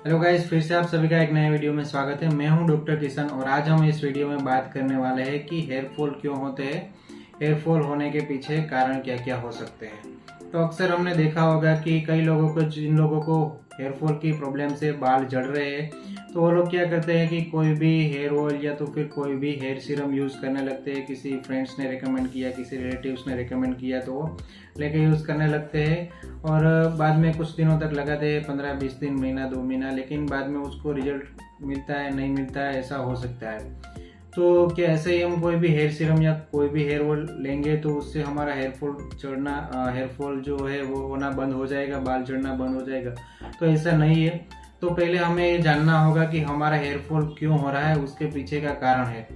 Hello guys, फिर से आप सभी का एक नए वीडियो में स्वागत है। मैं हूं डॉक्टर किशन और आज हम इस वीडियो में बात करने वाले हैं कि हेयर फॉल क्यों होते हैं, हेयर फॉल होने के पीछे कारण क्या क्या हो सकते हैं। तो अक्सर हमने देखा होगा कि कई लोगों को, जिन लोगों को हेयर फॉल की प्रॉब्लम से बाल झड़ रहे हैं, तो वो लोग क्या करते हैं कि कोई भी हेयर ऑयल या तो फिर कोई भी हेयर सीरम यूज़ करने लगते हैं। किसी फ्रेंड्स ने रिकमेंड किया, किसी रिलेटिव्स ने रिकमेंड किया तो वो लेके यूज़ करने लगते हैं और बाद में कुछ दिनों तक लगाते हैं, 15-20 दिन, महीना 2 महीना, लेकिन बाद में उसको रिजल्ट मिलता है नहीं मिलता है, ऐसा हो सकता है। तो क्या ऐसे ही हम कोई भी हेयर सीरम या कोई भी हेयर ऑयल लेंगे तो उससे हमारा हेयर फॉल जो है वो होना बंद हो जाएगा, बाल झड़ना बंद हो जाएगा? तो ऐसा नहीं है। तो पहले हमें ये जानना होगा कि हमारा हेयर फॉल क्यों हो रहा है, उसके पीछे का कारण है।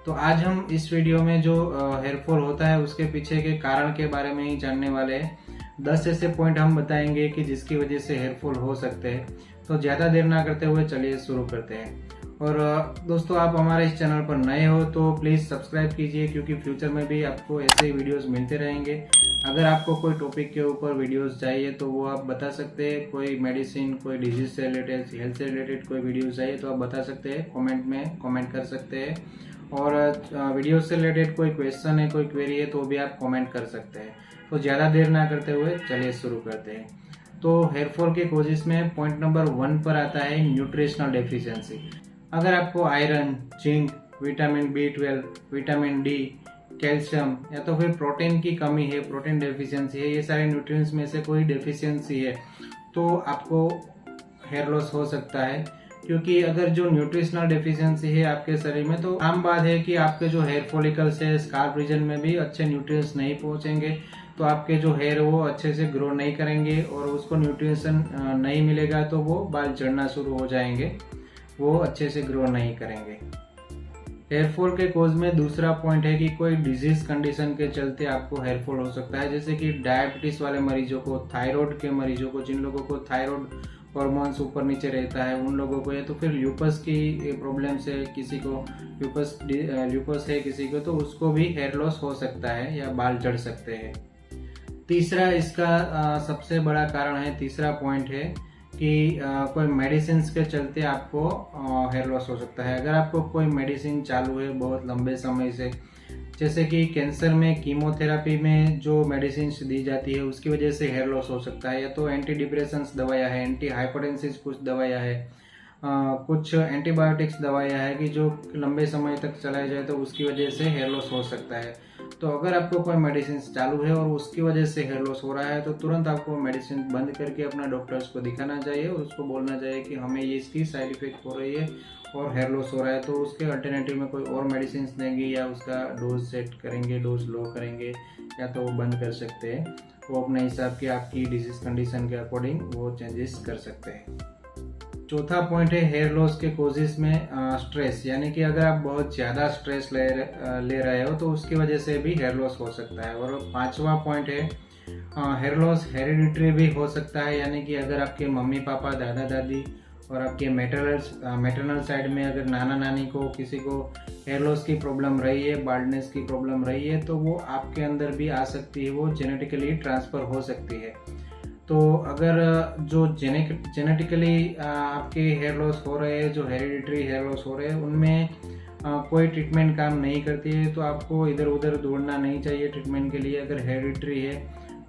तो आज हम इस वीडियो में जो हेयर फॉल होता है उसके पीछे के कारण के बारे में ही जानने वाले हैं। 10 ऐसे पॉइंट हम बताएंगे कि जिसकी वजह से हेयर फॉल हो सकते हैं। तो ज़्यादा देर ना करते हुए चलिए शुरू करते हैं। और दोस्तों, आप हमारे इस चैनल पर नए हो तो प्लीज़ सब्सक्राइब कीजिए, क्योंकि फ्यूचर में भी आपको ऐसे ही वीडियोस मिलते रहेंगे। अगर आपको कोई टॉपिक के ऊपर वीडियोस चाहिए तो वो आप बता सकते हैं। कोई मेडिसिन, कोई डिजीज से रिलेटेड, हेल्थ से रिलेटेड कोई वीडियोस चाहिए तो आप बता सकते हैं, कमेंट में कमेंट कर सकते हैं। और वीडियो से रिलेटेड कोई क्वेश्चन है, कोई क्वेरी है तो भी आप कमेंट कर सकते हैं। तो ज़्यादा देर ना करते हुए चलिए शुरू करते हैं। तो हेयर फॉल के कोजेस में पॉइंट नंबर 1 पर आता है न्यूट्रिशनल डेफिशिएंसी। अगर आपको iron, zinc, vitamin B12, vitamin D, calcium या तो फिर प्रोटीन की कमी है, प्रोटीन डेफिशिएंसी है, ये सारे न्यूट्रिएंट्स में से कोई डेफिशिएंसी है तो आपको हेयर लॉस हो सकता है। क्योंकि अगर जो न्यूट्रिशनल डेफिशिएंसी है आपके शरीर में, तो आम बात है कि आपके जो हेयर फॉलिकल्स है, स्काल्प रीजन में भी अच्छे न्यूट्रिएंट्स नहीं पहुंचेंगे, तो आपके जो हेयर है वो अच्छे से ग्रो नहीं करेंगे और उसको न्यूट्रिशन नहीं मिलेगा तो वो बाल झड़ना शुरू हो जाएंगे, वो अच्छे से ग्रो नहीं करेंगे। हेयर फॉल के कोज में दूसरा पॉइंट है कि कोई डिजीज कंडीशन के चलते आपको हेयर फॉल हो सकता है, जैसे कि डायबिटीज वाले मरीजों को, थायराइड के मरीजों को, जिन लोगों को थायराइड हॉर्मोन्स ऊपर नीचे रहता है उन लोगों को, या तो फिर ल्यूपस की प्रॉब्लम से किसी को ल्यूपस है किसी को, तो उसको भी हेयर लॉस हो सकता है या बाल झड़ सकते हैं। तीसरा इसका सबसे बड़ा कारण है, तीसरा पॉइंट है कि कोई मेडिसिन के चलते आपको हेयर लॉस हो सकता है। अगर आपको कोई मेडिसिन चालू है बहुत लंबे समय से, जैसे कि कैंसर में कीमोथेरेपी में जो मेडिसिन दी जाती है उसकी वजह से हेयर लॉस हो सकता है, या तो एंटी डिप्रेशंस दवाइयाँ हैं, एंटी हाइपरटेंसिव कुछ दवाइयाँ हैं, कुछ एंटीबायोटिक्स दवाइयाँ हैं कि जो लंबे समय तक चलाया जाए तो उसकी वजह से हेयर लॉस हो सकता है। तो अगर आपको कोई मेडिसिन चालू है और उसकी वजह से हेयर लॉस हो रहा है तो तुरंत आपको मेडिसिन बंद करके अपना डॉक्टर्स को दिखाना चाहिए और उसको बोलना चाहिए कि हमें ये इसकी साइड इफेक्ट हो रही है और हेयर लॉस हो रहा है, तो उसके अल्टरनेटिव में कोई और मेडिसिन देंगे या उसका डोज सेट करेंगे, डोज लो करेंगे, या तो वो बंद कर सकते हैं। वो अपने हिसाब की आपकी डिजीज कंडीशन के अकॉर्डिंग वो चेंजेस कर सकते हैं। चौथा पॉइंट है हेयर लॉस के कोजेस में स्ट्रेस, यानी कि अगर आप बहुत ज़्यादा स्ट्रेस ले रहे हो तो उसकी वजह से भी हेयर लॉस हो सकता है। और पांचवा पॉइंट है हेयर लॉस हेरिडिटरी भी हो सकता है, यानी कि अगर आपके मम्मी पापा, दादा दादी और आपके मैटरनल साइड में अगर नाना नानी को किसी को हेयर लॉस की प्रॉब्लम रही है, बाल्डनेस की प्रॉब्लम रही है, तो वो आपके अंदर भी आ सकती है, वो जेनेटिकली ट्रांसफ़र हो सकती है। तो अगर जो जेनेटिकली आपके हेयर लॉस हो रहे हैं, जो हेरिडिटरी हेयर लॉस हो रहे हैं, उनमें कोई ट्रीटमेंट काम नहीं करती है तो आपको इधर उधर दौड़ना नहीं चाहिए ट्रीटमेंट के लिए। अगर हेरिडिटरी है,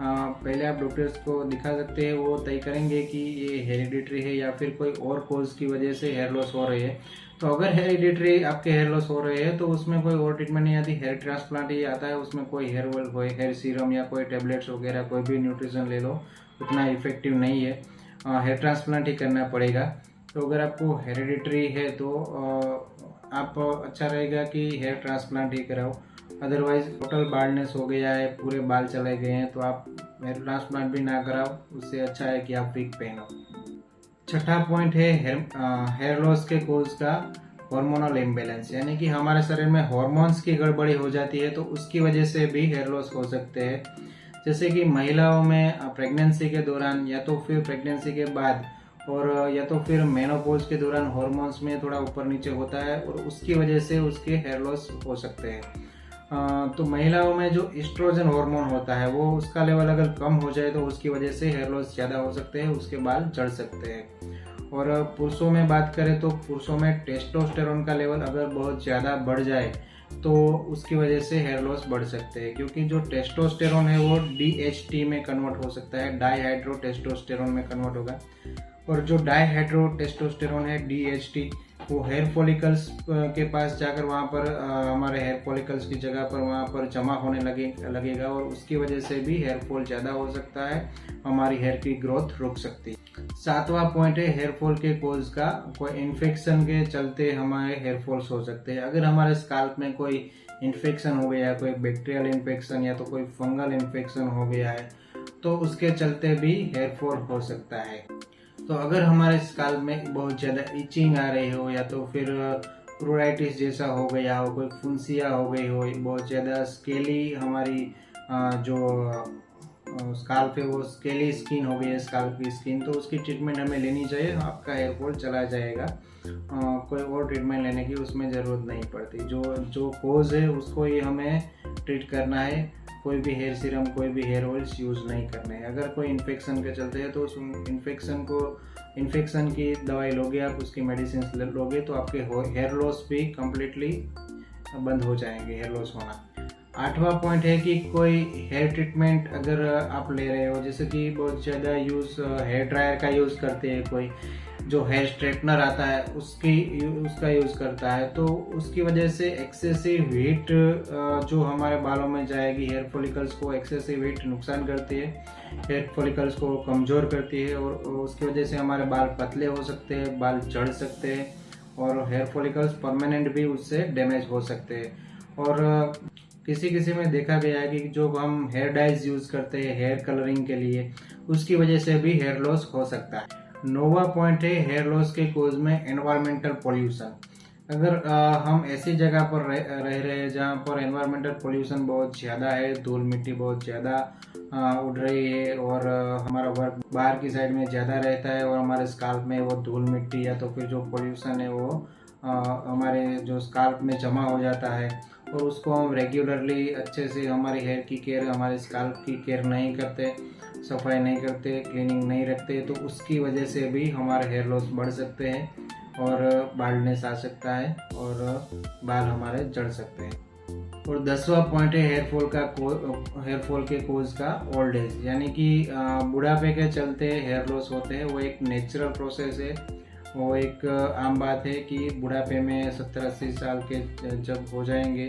पहले आप डॉक्टर्स को दिखा सकते हैं, वो तय करेंगे कि ये हेरिडिटरी है या फिर कोई और कॉज की वजह से हेयर लॉस हो रही है। तो अगर हेरिडिटरी आपके हेयर लॉस हो रहे हैं तो उसमें कोई और ट्रीटमेंट नहीं आती, हेयर ट्रांसप्लांट ही आता है। उसमें कोई हेयर ऑयल, कोई हेयर सीरम या कोई टेबलेट्स वगैरह, कोई भी न्यूट्रिशन ले लो, उतना इफेक्टिव नहीं है। हेयर ट्रांसप्लांट ही करना पड़ेगा। तो अगर आपको हेरिडिटरी है तो आप अच्छा रहेगा कि हेयर ट्रांसप्लांट ही कराओ। अदरवाइज टोटल बाल्डनेस हो गया है, पूरे बाल चले गए हैं, तो आप हेयर ट्रांसप्लांट भी ना कराओ, उससे अच्छा है कि आप विग पहनो। छठा पॉइंट है हेयर लॉस के कोज का हार्मोनल इम्बैलेंस, यानी कि हमारे शरीर में हार्मोन्स की गड़बड़ी हो जाती है तो उसकी वजह से भी हेयर लॉस हो सकते हैं। जैसे कि महिलाओं में प्रेगनेंसी के दौरान या तो फिर प्रेगनेंसी के बाद और या तो फिर मेनोपॉज के दौरान हार्मोन्स में थोड़ा ऊपर नीचे होता है और उसकी वजह से उसके हेयर लॉस हो सकते हैं। तो महिलाओं में जो एस्ट्रोजन हार्मोन होता है वो उसका लेवल अगर कम हो जाए तो उसकी वजह से हेयर लॉस ज़्यादा हो सकते हैं, उसके बाल झड़ सकते हैं। और पुरुषों में बात करें तो पुरुषों में टेस्टोस्टेरोन का लेवल अगर बहुत ज़्यादा बढ़ जाए तो उसकी वजह से हेयर लॉस बढ़ सकते हैं, क्योंकि जो टेस्टोस्टेरोन है वो DHT में कन्वर्ट हो सकता है, डाईहाइड्रो टेस्टोस्टेरोन में कन्वर्ट होगा। और जो डाईहाइड्रो टेस्टोस्टेरोन है DHT, वो हेयर फॉलिकल्स के पास जाकर वहाँ पर हमारे हेयर फॉलिकल्स की जगह पर वहाँ पर जमा होने लगेगा और उसकी वजह से भी हेयर फॉल ज़्यादा हो सकता है, हमारी हेयर की ग्रोथ रुक सकती है। 7वां पॉइंट है हेयर फॉल के कोज का। कोई इन्फेक्शन के चलते हमारे हेयर फॉल्स हो सकते हैं। अगर हमारे स्काल्प में कोई इन्फेक्शन हो गया, कोई बैक्टीरियल इन्फेक्शन या तो कोई फंगल इन्फेक्शन हो गया है, तो उसके चलते भी हेयर फॉल हो सकता है। तो अगर हमारे स्काल्प में बहुत ज़्यादा इचिंग आ रही हो या तो फिर प्रोराइटिस जैसा हो गया हो, कोई फुंसिया हो गई हो, बहुत ज़्यादा स्केली हमारी जो स्काल्प है वो स्केली स्किन हो गई है, स्काल्प की स्किन, तो उसकी ट्रीटमेंट हमें लेनी चाहिए, आपका हेयर फॉल चला जाएगा। कोई और ट्रीटमेंट लेने की उसमें ज़रूरत नहीं पड़ती। जो कोज है उसको ही हमें ट्रीट करना है, कोई भी हेयर सीरम, कोई भी हेयर ऑयल्स यूज़ नहीं करने हैं। अगर कोई इन्फेक्शन के चलते हैं तो उस इन्फेक्शन की दवाई लोगे आप, उसकी मेडिसिन लोगे तो आपके हेयर लॉस भी कम्प्लीटली बंद हो जाएंगे, हेयर लॉस होना। 8वां पॉइंट है कि कोई हेयर ट्रीटमेंट अगर आप ले रहे हो, जैसे कि बहुत ज़्यादा हेयर ड्रायर का यूज़ करते हैं, कोई जो हेयर स्ट्रेटनर आता है उसका यूज़ करता है, तो उसकी वजह से एक्सेसिव हीट जो हमारे बालों में जाएगी, हेयर फॉलिकल्स को एक्सेसिव हीट नुकसान करती है, हेयर फॉलिकल्स को कमज़ोर करती है और उसकी वजह से हमारे बाल पतले हो सकते हैं, बाल झड़ सकते हैं और हेयर फॉलिकल्स परमानेंट भी उससे डैमेज हो सकते हैं। और किसी में देखा गया है कि जो हम हेयर डाइज यूज़ करते हैं हेयर कलरिंग के लिए, उसकी वजह से भी हेयर लॉस हो सकता है। 9वां पॉइंट है हेयर लॉस के कोज में एनवायरमेंटल पोल्यूशन। अगर हम ऐसी जगह पर रह रहे हैं जहाँ पर एनवायरमेंटल पोल्यूशन बहुत ज़्यादा है, धूल मिट्टी बहुत ज़्यादा उड़ रही है और हमारा वर्क बाहर की साइड में ज़्यादा रहता है और हमारे स्काल्प में वो धूल मिट्टी या तो फिर जो पोल्यूशन है वो हमारे जो स्काल्प में जमा हो जाता है और उसको हम रेगुलरली अच्छे से हमारी हेयर की केयर, हमारे स्काल्प की केयर नहीं करते, सफाई नहीं करते, क्लीनिंग नहीं रखते, तो उसकी वजह से भी हमारे हेयर लॉस बढ़ सकते हैं और बाल्डनेस आ सकता है और बाल हमारे झड़ सकते हैं। और 10वां पॉइंट है हेयर फॉल के कोज का ओल्ड एज, यानी कि बुढ़ापे के चलते हेयर लॉस होते हैं। वो एक नेचुरल प्रोसेस है, वो एक आम बात है कि बुढ़ापे में 70-80 साल के जब हो जाएंगे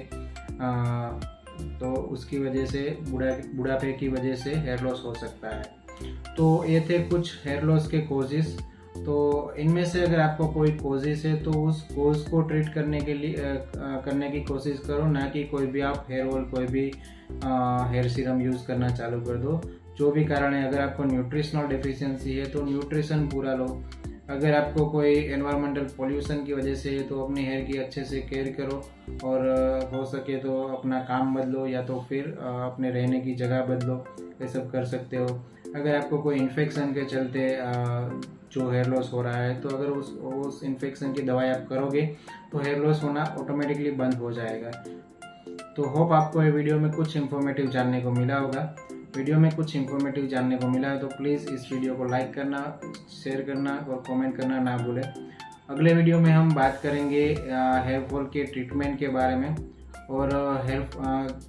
तो उसकी वजह से बुढ़ापे की वजह से हेयर लॉस हो सकता है। तो ये थे कुछ हेयर लॉस के कोजेस। तो इनमें से अगर आपको कोई कोजेस है तो उस कोज को ट्रीट करने की कोशिश करो, ना कि कोई भी आप हेयर ऑयल, कोई भी हेयर सीरम यूज़ करना चालू कर दो। जो भी कारण है, अगर आपको न्यूट्रिशनल डेफिशिएंसी है तो न्यूट्रिशन पूरा लो। अगर आपको कोई एनवायरमेंटल पोल्यूशन की वजह से है तो अपनी हेयर की अच्छे से केयर करो और हो सके तो अपना काम बदलो या तो फिर अपने रहने की जगह बदलो, ये सब कर सकते हो। अगर आपको कोई इन्फेक्शन के चलते जो हेयर लॉस हो रहा है तो अगर उस इन्फेक्शन की दवाई आप करोगे तो हेयर लॉस होना ऑटोमेटिकली बंद हो जाएगा। तो होप आपको ये वीडियो में कुछ इन्फॉर्मेटिव जानने को मिला होगा। वीडियो में कुछ इन्फॉर्मेटिव जानने को मिला है तो प्लीज़ इस वीडियो को लाइक करना, शेयर करना और कमेंट करना ना भूलें। अगले वीडियो में हम बात करेंगे हेयर फॉल के ट्रीटमेंट के बारे में और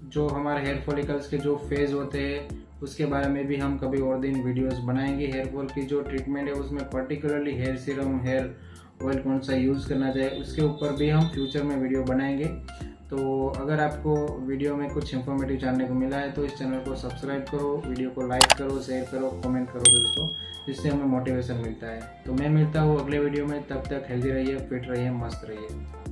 जो हमारे हेयर फॉलिकल्स के जो फेज़ होते हैं उसके बारे में भी हम कभी और दिन वीडियोस बनाएंगे। हेयर फॉल की जो ट्रीटमेंट है उसमें particularly hair serum, hair oil कौन सा यूज़ करना चाहिए उसके ऊपर भी हम फ्यूचर में वीडियो बनाएंगे। तो अगर आपको वीडियो में कुछ इन्फॉर्मेटिव जानने को मिला है तो इस चैनल को सब्सक्राइब करो, वीडियो को लाइक करो, शेयर करो, कमेंट करो दोस्तों, जिससे हमें मोटिवेशन मिलता है। तो मैं मिलता हूँ अगले वीडियो में, तब तक हेल्दी रहिए, फिट रहिए, मस्त रहिए।